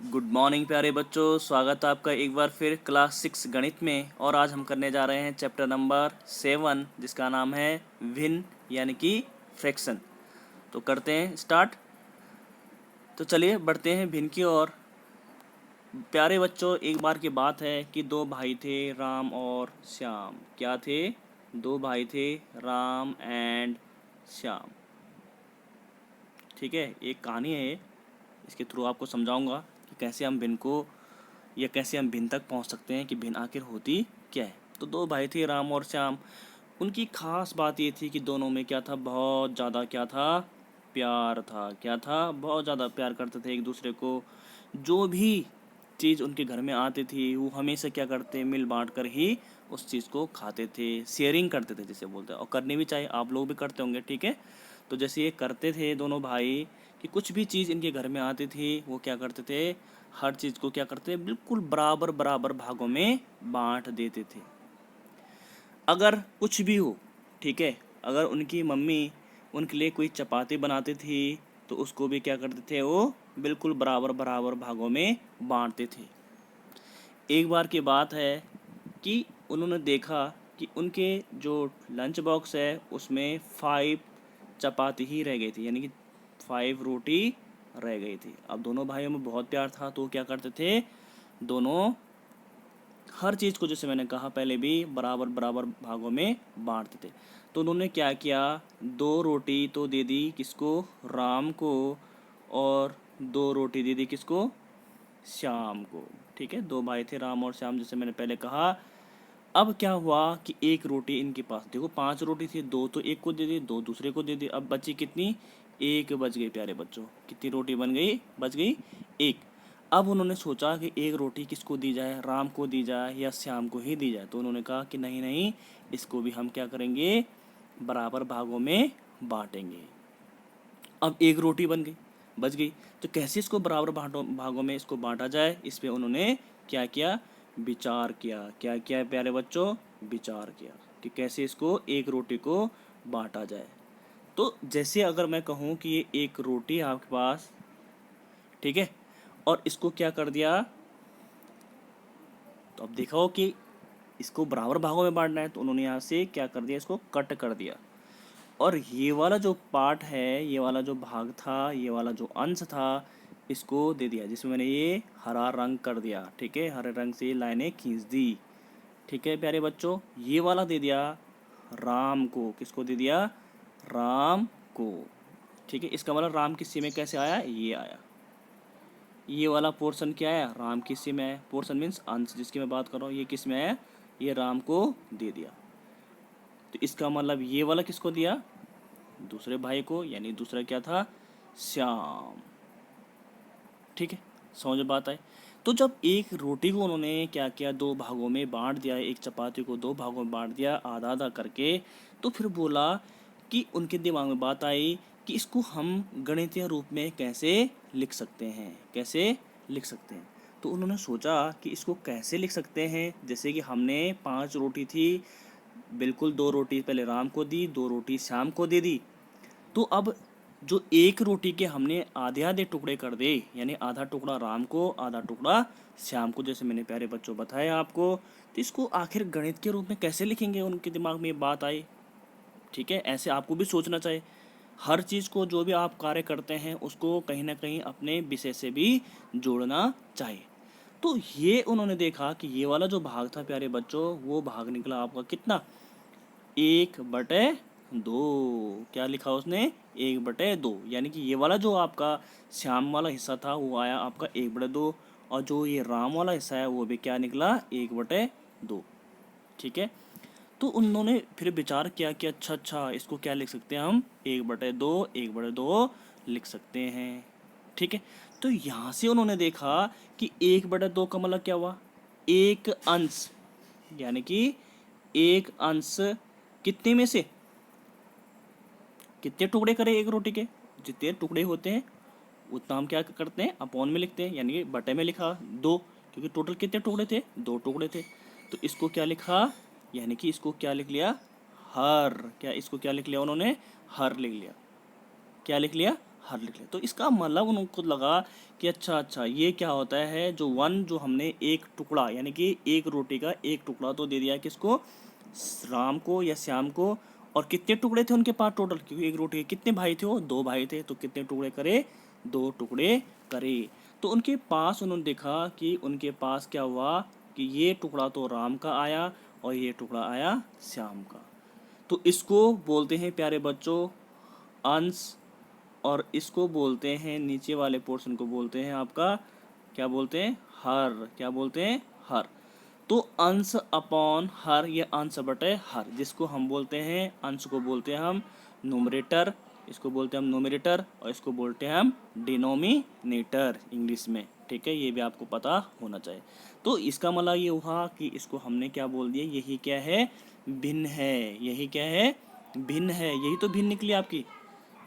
Good morning प्यारे बच्चों, स्वागत है आपका एक बार फिर क्लास 6 गणित में। और आज हम करने जा रहे हैं चैप्टर नंबर 7 जिसका नाम है भिन्न यानी कि फ्रैक्शन। तो करते हैं स्टार्ट। तो चलिए बढ़ते हैं भिन्न की ओर। प्यारे बच्चों, एक बार की बात है कि दो भाई थे, राम और श्याम। क्या थे? दो भाई थे, राम एंड श्याम। ठीक है, एक कहानी है, इसके थ्रू आपको समझाऊंगा कि कैसे हम भिन्न को या कैसे हम भिन्न तक पहुंच सकते हैं कि भिन्न आखिर होती क्या है। तो दो भाई थे, राम और श्याम। उनकी खास बात ये थी कि दोनों में क्या था, बहुत ज़्यादा क्या था, प्यार था। क्या था? बहुत ज़्यादा प्यार करते थे एक दूसरे को। जो भी चीज़ उनके घर में आती थी वो हमेशा क्या करते, मिल बांट कर ही उस चीज़ को खाते थे, शेयरिंग करते थे जिसे बोलते हैं। और करनी भी चाहिए, आप लोग भी करते होंगे। ठीक है, तो जैसे ये करते थे दोनों भाई कि कुछ भी चीज़ इनके घर में आती थी वो क्या करते थे, हर चीज़ को क्या करते, बिल्कुल बराबर बराबर भागों में बांट देते थे। अगर कुछ भी हो, ठीक है, अगर उनकी मम्मी उनके लिए कोई चपाती बनाती थी तो उसको भी क्या करते थे, वो बिल्कुल बराबर बराबर भागों में बांटते थे। एक बार की बात है कि उन्होंने देखा कि उनके जो लंच बॉक्स है उसमें 5 चपाती ही रह गई थी, यानी कि 5 रोटी रह गई थी। अब दोनों भाइयों में बहुत प्यार था तो क्या करते थे, दोनों हर चीज़ को, जैसे मैंने कहा पहले भी, बराबर बराबर भागों में बांटते थे। तो उन्होंने क्या किया, 2 रोटी तो दे दी किसको, राम को, और 2 रोटी दे दी किसको, श्याम को। ठीक है, दो भाई थे राम और श्याम, जैसे मैंने पहले कहा। अब क्या हुआ कि एक रोटी इनके पास, देखो 5 रोटी थी, 2 तो एक को दे दी, 2 दूसरे को दे दी। अब बची कितनी, एक बच गई। प्यारे बच्चों, कितनी रोटी बन गई, बच गई एक। अब उन्होंने सोचा कि एक रोटी किसको दी जाए, राम को दी जाए या श्याम को ही दी जाए। तो उन्होंने कहा कि नहीं नहीं, इसको भी हम क्या करेंगे, बराबर भागों में बांटेंगे। अब एक रोटी बन गई, बच गई। तो कैसे इसको बराबर भागों में इसको बांटा जाए, इस पे उन्होंने क्या किया, विचार किया। क्या किया प्यारे बच्चों, विचार किया कि कैसे इसको एक रोटी को बांटा जाए। तो जैसे अगर मैं कहूँ कि ये एक रोटी आपके पास, ठीक है, और इसको क्या कर दिया, तो अब देखो कि इसको बराबर भागों में बांटना है, तो उन्होंने यहाँ से क्या कर दिया, इसको कट कर दिया। और ये वाला जो पार्ट है, ये वाला जो भाग था, ये वाला जो अंश था, इसको दे दिया, जिसमें मैंने ये हरा रंग कर दिया। ठीक है, हरे रंग से लाइनें खींच दी। ठीक है प्यारे बच्चों, ये वाला दे दिया राम को। किसको दे दिया, राम को। ठीक है, इसका मतलब राम किस में कैसे आया, ये आया। ये वाला पोर्शन क्या है, राम किस में है, पोर्शन मीन्स अंश जिसकी मैं बात कर रहा हूँ, ये किस में है, ये राम को दे दिया। तो इसका मतलब ये वाला किसको दिया, दूसरे भाई को, यानी दूसरा क्या था, श्याम। ठीक है, समझ बात आई। तो जब एक रोटी को उन्होंने क्या किया, 2 भागों में बांट दिया, एक चपाती को 2 भागों में बांट दिया आधा आधा करके, तो फिर बोला कि उनके दिमाग में बात आई कि इसको हम गणितीय रूप में कैसे लिख सकते हैं, कैसे लिख सकते हैं। तो उन्होंने सोचा कि इसको कैसे लिख सकते हैं। जैसे कि हमने 5 रोटी थी, बिल्कुल 2 रोटी पहले राम को दी, 2 रोटी श्याम को दे दी। तो अब जो एक रोटी के हमने आधे आधे टुकड़े कर दे, यानी आधा टुकड़ा राम को, आधा टुकड़ा श्याम को, जैसे मैंने प्यारे बच्चों बताया आपको। तो इसको आखिर गणित के रूप में कैसे लिखेंगे, उनके दिमाग में ये बात आई। ठीक है, ऐसे आपको भी सोचना चाहिए। हर चीज़ को, जो भी आप कार्य करते हैं, उसको कहीं ना कहीं अपने विषय से भी जोड़ना चाहिए। तो ये उन्होंने देखा कि ये वाला जो भाग था प्यारे बच्चों, वो भाग निकला आपका कितना, 1/2। क्या लिखा उसने, 1/2। यानी कि ये वाला जो आपका श्याम वाला हिस्सा था वो आया आपका 1/2, और जो ये राम वाला हिस्सा है वो भी क्या निकला, 1/2। ठीक है, तो उन्होंने फिर विचार किया कि अच्छा अच्छा, इसको क्या लिख सकते हैं हम, 1/2, 1/2 लिख सकते हैं। ठीक है, तो यहाँ से उन्होंने देखा कि 1/2 का मतलब क्या हुआ, एक अंश, यानी कि एक अंश कितने में से, कितने टुकड़े करें एक रोटी के, जितने टुकड़े होते हैं उतना हम क्या करते हैं, अपॉन में लिखते हैं, यानी कि बटे में लिखा 2, क्योंकि टोटल कितने टुकड़े थे, 2 टुकड़े थे। तो इसको क्या लिखा, यानी कि इसको क्या लिख लिया, हर, क्या इसको क्या लिख लिया उन्होंने, हर लिख लिया। क्या लिख लिया, हर लिख लें। तो इसका मतलब उनको लगा कि अच्छा ये क्या होता है, जो वन जो हमने एक टुकड़ा यानी कि एक रोटी का एक टुकड़ा तो दे दिया किसको, राम को या श्याम को। और कितने टुकड़े थे उनके पास टोटल, क्योंकि एक रोटी के कितने भाई थे, वो दो भाई थे, तो कितने टुकड़े करे, दो टुकड़े करे। तो उनके पास उन्होंने देखा कि उनके पास क्या हुआ कि ये टुकड़ा तो राम का आया और ये टुकड़ा आया श्याम का। तो इसको बोलते हैं प्यारे बच्चों अंश, और इसको बोलते हैं नीचे वाले पोर्शन को बोलते हैं आपका क्या बोलते हैं, हर। क्या बोलते हैं, हर। तो अंश अपॉन हर, ये अंश बटे हर, जिसको हम बोलते हैं, अंश को बोलते हैं हम न्यूमरेटर, इसको बोलते हैं हम न्यूमरेटर, और इसको बोलते हैं हम डिनोमिनेटर इंग्लिश में। ठीक है, ये भी आपको पता होना चाहिए। तो इसका मतलब ये हुआ कि इसको हमने क्या बोल दिया, यही क्या है, भिन्न है। यही क्या है, भिन्न है। यही तो भिन्न निकली आपकी,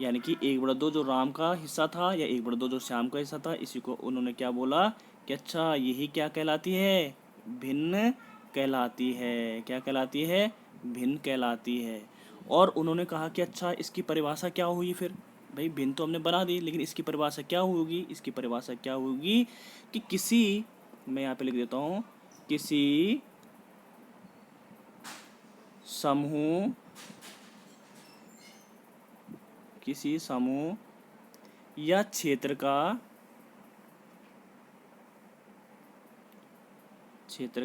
यानी कि 1/2 जो राम का हिस्सा था या 1/2 जो श्याम का हिस्सा था, इसी को उन्होंने क्या बोला कि अच्छा यही क्या कहलाती है, भिन्न कहलाती है। क्या कहलाती है, भिन्न कहलाती है। और उन्होंने कहा कि अच्छा इसकी परिभाषा क्या हुई फिर, भाई भिन्न तो हमने बना दी, लेकिन इसकी परिभाषा क्या होगी, इसकी परिभाषा क्या होगी कि किसी, मैं यहाँ पे लिख देता हूँ, किसी समूह, किसी समूह या क्षेत्र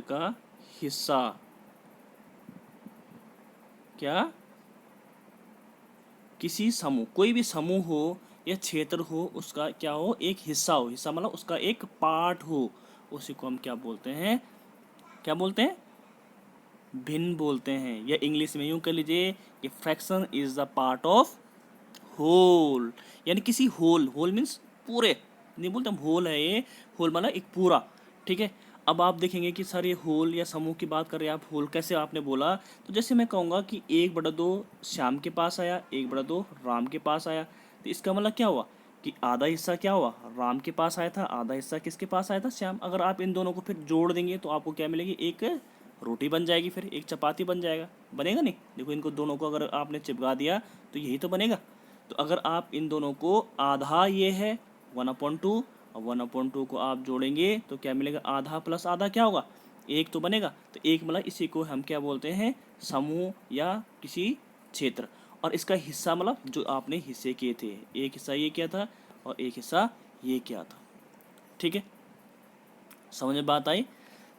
का हिस्सा, क्या, किसी समूह, कोई भी समूह हो या क्षेत्र हो, उसका क्या हो, एक हिस्सा हो। हिस्सा मतलब उसका एक पार्ट हो, उसी को हम क्या बोलते हैं, क्या बोलते हैं, भिन्न बोलते हैं। या इंग्लिश में यूं कह लीजिए कि fraction is the part of whole, यानी किसी होल, होल मीन्स पूरे, नहीं बोलते हम होल है ये, होल मतलब एक पूरा। ठीक है, अब आप देखेंगे कि सर ये होल या समूह की बात कर रहे हैं आप, होल कैसे आपने बोला, तो जैसे मैं कहूँगा कि 1/2 श्याम के पास आया, 1/2 राम के पास आया, तो इसका मतलब क्या हुआ कि आधा हिस्सा क्या हुआ, राम के पास आया था, आधा हिस्सा किसके पास आया था, श्याम। अगर आप इन दोनों को फिर जोड़ देंगे तो आपको क्या मिलेगी, एक रोटी बन जाएगी, फिर एक चपाती बन जाएगा, बनेगा नहीं। देखो इनको दोनों को अगर आपने चिपका दिया तो यही तो बनेगा। तो अगर आप इन दोनों को, आधा ये है 1/2 और 1/2 को आप जोड़ेंगे तो क्या मिलेगा, आधा प्लस आधा क्या होगा, एक तो बनेगा। तो एक मतलब इसी को हम क्या बोलते हैं, समूह या किसी क्षेत्र। और इसका हिस्सा मतलब जो आपने हिस्से किए थे, एक हिस्सा ये किया था और एक हिस्सा ये किया था। ठीक है, समझ में बात आई।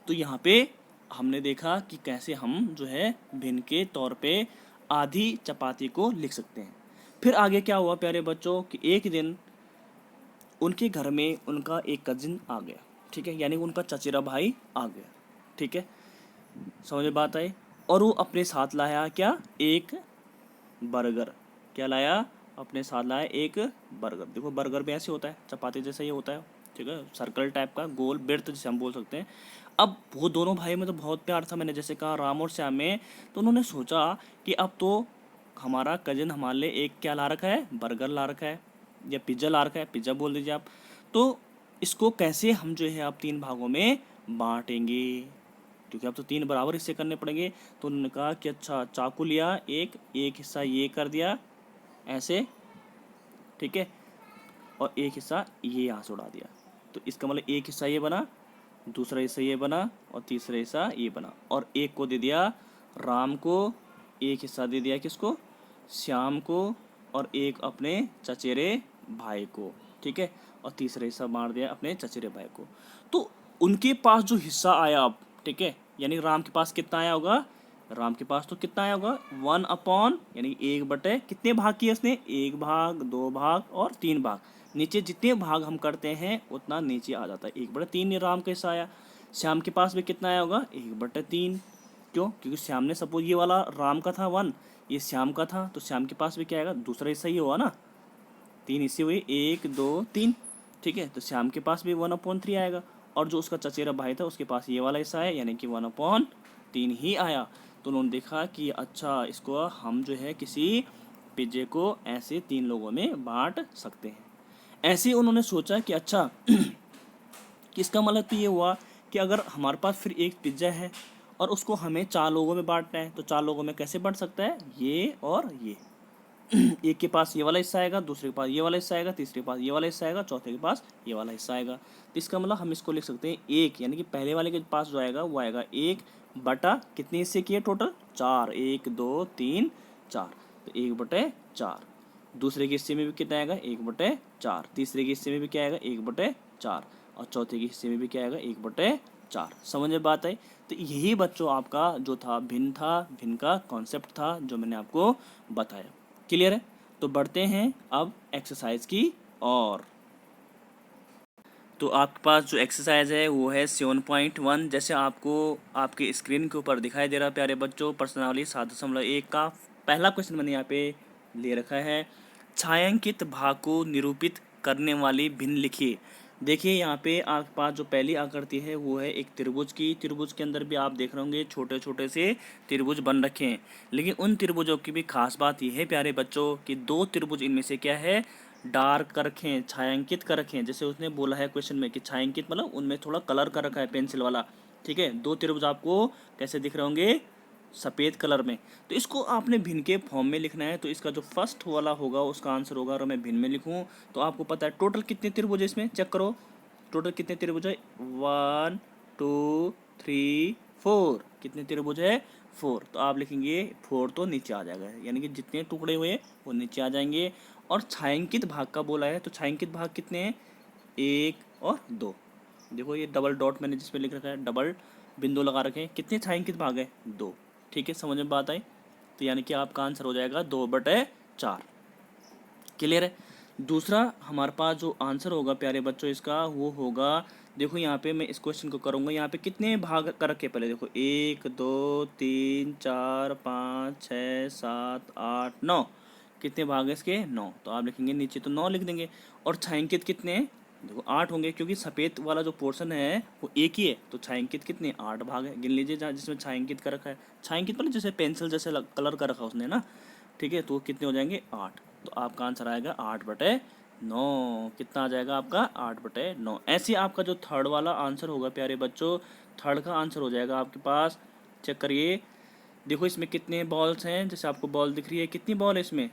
तो यहाँ पे हमने देखा कि कैसे हम जो है भिन्न के तौर पे आधी चपाती को लिख सकते हैं। फिर आगे क्या हुआ प्यारे बच्चों कि एक दिन उनके घर में उनका एक कजिन आ गया। ठीक है, यानी उनका चचेरा भाई आ गया। ठीक है, समझ में बात आई। और वो अपने साथ लाया क्या, एक बर्गर। क्या लाया, अपने साथ लाया एक बर्गर। देखो बर्गर भी ऐसे होता है, चपाती जैसा ही होता है। ठीक है, सर्कल टाइप का, गोल बेर्थ जिसे हम बोल सकते हैं। अब वो दोनों भाई में तो बहुत प्यार था, मैंने जैसे कहा राम और श्याम में। तो उन्होंने सोचा कि अब तो हमारा कजिन हमारे लिए एक क्या ला रखा है, बर्गर ला रखा है या पिज्ज़ा ला रखा है, पिज्ज़ा बोल दीजिए आप। तो इसको कैसे हम जो है अब 3 भागों में बांटेंगे, क्योंकि अब तो 3 बराबर हिस्से करने पड़ेंगे। तो उन्होंने कहा कि अच्छा चाकू लिया, एक हिस्सा ये कर दिया ऐसे, ठीक है, और एक हिस्सा ये यहाँ से उड़ा दिया। तो इसका मतलब एक हिस्सा ये बना, दूसरा हिस्सा ये बना और तीसरा हिस्सा ये बना। और एक को दे दिया राम को, एक हिस्सा दे दिया किसको, श्याम को, और एक अपने चचेरे भाई को। ठीक है, और तीसरा हिस्सा बांट दिया अपने चचेरे भाई को। तो उनके पास जो हिस्सा आया अब, ठीक है, यानी राम के पास कितना आया होगा, राम के पास तो कितना आया होगा 1 यानी 1/, कितने भाग किए उसने, 1 भाग, 2 भाग और 3 भाग। नीचे जितने भाग हम करते हैं उतना नीचे आ जाता है। 1/3 राम का हिस्सा आया। श्याम के पास भी कितना आया होगा, 1/3। क्यों, क्योंकि श्याम ने सपोज ये वाला राम का था 1, ये श्याम का था, तो श्याम के पास भी क्या आएगा, दूसरा हिस्सा ये हुआ ना, 3 हिस्से हुए, 1 2 3। ठीक है, तो श्याम के पास भी 1/3 आएगा। और जो उसका चचेरा भाई था उसके पास ये वाला हिस्सा है, यानी कि 1/3 ही आया। तो उन्होंने देखा कि अच्छा इसको हम जो है किसी पिज्जे को ऐसे 3 लोगों में बांट सकते हैं। ऐसे उन्होंने सोचा कि अच्छा कि इसका मतलब तो ये हुआ कि अगर हमारे पास फिर एक पिज्ज़ा है और उसको हमें 4 लोगों में बांटना है, तो 4 लोगों में कैसे बांट सकता है, ये और ये। एक के पास ये वाला हिस्सा आएगा, दूसरे के पास ये वाला हिस्सा आएगा, तीसरे के पास ये वाला हिस्सा आएगा, चौथे के पास ये वाला हिस्सा आएगा। तो इसका मतलब हम इसको लिख सकते हैं एक, यानी कि पहले वाले के पास जो आएगा वो आएगा एक बटा कितने हिस्से किए टोटल, चार, एक दो तीन चार, तो एक बटे चार। दूसरे के हिस्से में भी कितना आएगा, एक बटे चार। तीसरे के हिस्से में भी क्या आएगा, एक बटे चार। और चौथे के हिस्से में भी क्या आएगा, एक बटे चार। समझ में बात आई। तो यही बच्चों आपका जो था भिन्न का कॉन्सेप्ट था जो मैंने आपको बताया। क्लियर है। तो बढ़ते हैं अब एक्सरसाइज की और। तो आपके पास जो एक्सरसाइज है वो है 7.1। जैसे आपको आपके स्क्रीन के ऊपर दिखाई दे रहा है प्यारे बच्चों, प्रश्नावली 7.1 का पहला क्वेश्चन मैंने यहाँ पे ले रखा है। छायांकित भाग को निरूपित करने वाली भिन्न लिखिए। देखिए यहाँ पे आपके पास जो पहली आकृति है वो है एक त्रिभुज की। त्रिभुज के अंदर भी आप देख रहे होंगे छोटे छोटे से त्रिभुज बन रखे हैं, लेकिन उन त्रिभुजों की भी खास बात यह है प्यारे बच्चों कि दो त्रिभुज इनमें से क्या है, डार्क कर रखें, छायांकित कर रखें। जैसे उसने बोला है क्वेश्चन में कि छायांकित मतलब उनमें थोड़ा कलर कर रखा है पेंसिल वाला। ठीक है, दो त्रिभुज आपको कैसे दिख रहे होंगे, सफ़ेद कलर में। तो इसको आपने भिन्न के फॉर्म में लिखना है। तो इसका जो फर्स्ट वाला होगा उसका आंसर होगा, अगर मैं भिन्न में लिखूं तो आपको पता है टोटल कितने त्रिभुज है इसमें, चेक करो टोटल कितने त्रिभुज है, 1 2 3 4। कितने त्रिभुज है, 4। तो आप लिखेंगे 4 तो नीचे आ जाएगा, यानी कि जितने टुकड़े हुए वो नीचे आ जाएंगे। और छायांकित भाग का बोला है, तो छायांकित भाग कितने हैं, 1 और 2। देखो ये डबल डॉट मैंने जिसमें लिख रखा है, डबल बिंदु लगा रखे हैं, कितने छायांकित भाग है, 2। ठीक है, समझ में बात आई। तो यानी कि आपका आंसर हो जाएगा 2/4। क्लियर है। दूसरा हमारे पास जो आंसर होगा प्यारे बच्चों इसका वो होगा, देखो यहाँ पे मैं इस क्वेश्चन को करूँगा, यहाँ पे कितने भाग कर रखे पहले देखो, 1 2 3 4 5 6 7 8 9। कितने भाग है इसके, 9। तो आप लिखेंगे नीचे तो 9 लिख देंगे। और छायांकित कितने हैं, देखो 8 होंगे, क्योंकि सफ़ेद वाला जो पोर्शन है वो एक ही है। तो छायांकित कितने, 8 भाग है। गिन लीजिए जहाँ जिसमें छायांकित कर रखा है, छायांकित मतलब जैसे पेंसिल जैसे कलर कर रखा है उसने ना। ठीक है, तो कितने हो जाएंगे, 8। तो आपका आंसर आएगा 8/9। कितना आ जाएगा आपका, 8/9। ऐसे आपका जो थर्ड वाला आंसर होगा प्यारे बच्चों, थर्ड का आंसर हो जाएगा आपके पास, चेक करिए। देखो इसमें कितने बॉल्स हैं, जैसे आपको बॉल दिख रही है, कितनी बॉल है इसमें,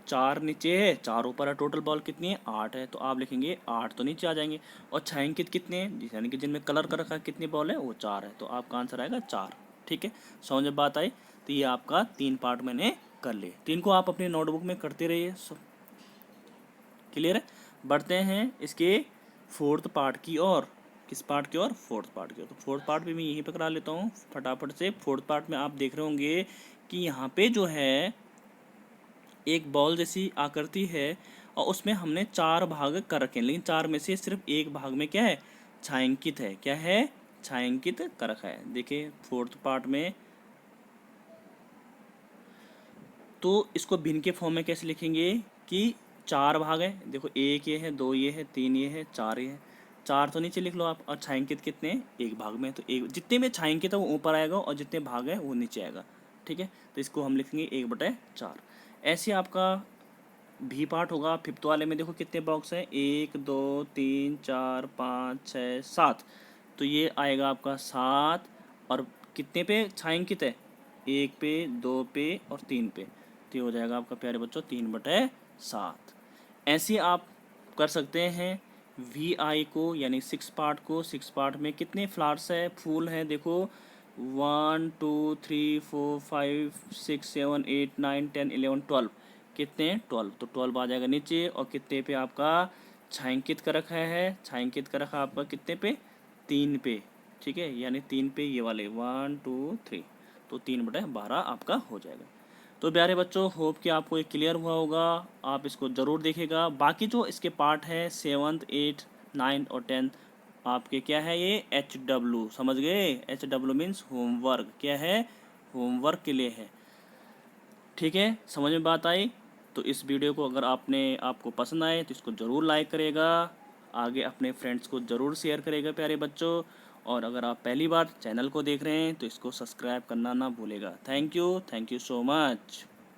4 नीचे है 4 ऊपर है। टोटल बॉल कितनी है, 8 है। तो आप लिखेंगे 8 तो नीचे आ जाएंगे। और छायांकित कितने हैं, यानी कि जिनमें कलर कर रखा है, कितनी बॉल है, वो 4 है। तो आपका आंसर आएगा 4। ठीक है, समझ में बात आई। तो ये आपका 3 पार्ट मैंने कर लिए। 3 को आप अपनी नोटबुक में करते रहिए। क्लियर है। बढ़ते हैं इसके फोर्थ पार्ट की और। किस पार्ट की और, फोर्थ पार्ट की ओर। तो फोर्थ पार्ट भी मैं यहीं पे करा लेता हूँ फटाफट से। फोर्थ पार्ट में आप देख रहे होंगे कि यहाँ पे जो है एक बॉल जैसी आकृति है और उसमें हमने 4 भाग कर रखे हैं, लेकिन 4 में से सिर्फ एक भाग में क्या है, छायांकित है। क्या है, छायांकित कर रखा है। देखिए फोर्थ पार्ट में, तो इसको भिन्न के फॉर्म में कैसे लिखेंगे कि 4 भाग है। देखो 1 ये है, 2 ये है, 3 ये है, 4 ये है। 4 तो नीचे लिख लो आप। और छायांकित कितने, एक भाग में। तो एक जितने में छायांकित है वो ऊपर आएगा और जितने भाग है वो नीचे आएगा। ठीक है, तो इसको हम लिखेंगे 1/4। ऐसे आपका भी पार्ट होगा फिफ्थ वाले में। देखो कितने बॉक्स हैं, 1 2 3 4 5 6 7। तो ये आएगा आपका 7। और कितने पे छायांकित है, 1 पे, 2 पे और 3 पे। तो ये हो जाएगा आपका प्यारे बच्चों 3/7। ऐसे आप कर सकते हैं VI को, यानी 6 पार्ट को। 6 पार्ट में कितने फ्लावर्स है, फूल हैं, देखो 1 2 3 4 5 6 7 8 9 10 11 12। कितने, 12। तो 12 आ जाएगा नीचे। और कितने पे आपका छायांकित कर रखा है, छायांकित कर रखा आपका कितने पे, 3 पे। ठीक है, यानी 3 पे ये वाले 1 2 3। तो 3/12 आपका हो जाएगा। तो प्यारे बच्चों, होप कि आपको ये क्लियर हुआ होगा। आप इसको ज़रूर देखेगा। बाकी जो इसके पार्ट हैं 7th 8th 9th और 10th आपके क्या है, ये HW, समझ गए। HW means homework. क्या है, होमवर्क के लिए है। ठीक है, समझ में बात आई। तो इस वीडियो को अगर आपको पसंद आए तो इसको ज़रूर लाइक करेगा, आगे अपने फ्रेंड्स को ज़रूर शेयर करेगा प्यारे बच्चों। और अगर आप पहली बार चैनल को देख रहे हैं तो इसको सब्सक्राइब करना ना भूलेगा। Thank you so much.